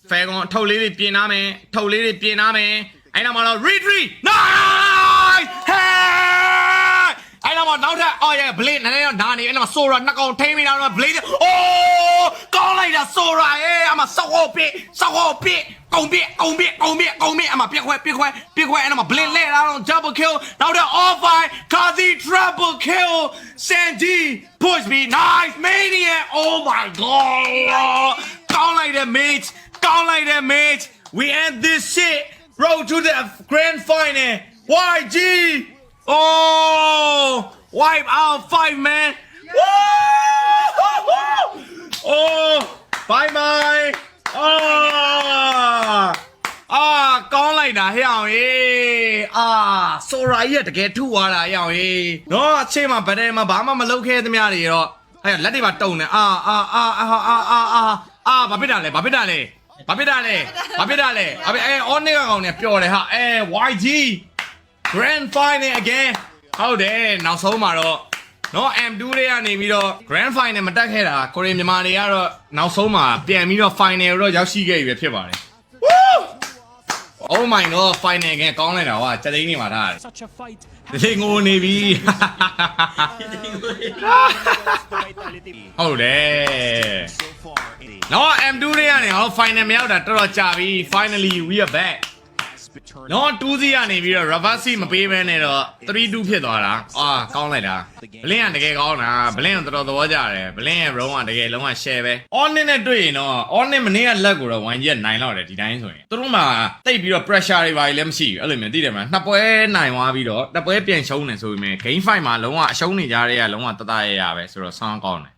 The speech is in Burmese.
fair ကောင်ထုတ်လေးတွေပြင်နာမယ်ထုတ်လေးတွေပြင်နာမယ်အဲ့တော့မှတော့ retreat nice hey အဲ့တော့မှနောက်ထပ်အော်ရဲ့ blade နည်းနည်းတော့နားနေအဲ့တော့ Sora နှစ်ကောင်ထိမ့်ပြီးတော့ blade အိုးကောင်းလိုက်တာ Sora အမစောက်ဟုတ်ပြကုန်ပြအမပြက်ခွဲအဲ့တော့မှ blade လဲတာတော့ double kill နောက်တော့ all five Kazi triple kill Sandy push me nice maniac oh my god ကောင်းလိုက်တဲ့ mate we end this shit road to the grand final YG oh wipe out 5 man oh bye bye ကောင်းလိုက်တာဟဲ့အောင်ဆိုရာကြီးကတကယ်ထုသွားတာဟဲ့အောင်နော်အချိန်မှာဗဒဲမှာဘာမှမလုပ်ခဲ့သမျှတွေတော့ဟဲ့လက်တွေမှာတုံနေဘာဖြစ်တာလဲအော်နေကောင်နဲ့ပျော်တယ်ဟာYG Grand Final again ဟုတ်တယ်နောက်ဆုံးမှာတော့နော် M2 တွေကနေပြီးတော့ Grand Final မတက်ခဲ့တာကိုရီမြန်မာတွေကတော့နောက်ဆုံးမှာပြန်ပြီးတော့ Final တော့ရောက်ရှိခဲ့ပြီပဲဖြစ်ပါတယ် Oh my god Final again ကောင်းလိုက်တာကွာစက်သိန်းနေမှာထားတယ်ဒီငိုနေပြီဟုတ်တယ်နော် M2 တွေကနေဟော Final မရောက်တာတော်တော်ကြာပြီ Finally we are back နော်2စီကနေပြီးတော့ reverse မပေးဘဲနဲ့တော့3-2ဖြစ်သွားတာကောင်းလိုက်တာဘလင်းကတကယ်ကောင်းတာဘလင်းကတော်တော်သဘောကျတယ်ဘလင်းရဲ့ round ကတကယ်လုံးဝ share ပဲ on နဲ့တွေ့ရင်တော့ on မနေ့ကလက်ကိုတော့ 1G ကနိုင်လောက်တယ်ဒီတိုင်းဆိုရင်သူတို့မှာတိတ်ပြီးတော့ pressure တွေပါလည်းမရှိဘူးအဲ့လိုမျိုးသိတယ်မလားနှစ်ပွဲနိုင်သွားပြီးတော့တစ်ပွဲပြန်ရှုံးနေဆိုပေမဲ့ game fight မှာလုံးဝအရှုံးနေကြတဲ့ကလုံးဝတတရရပဲဆိုတော့ဆောင်းကောင်းတယ်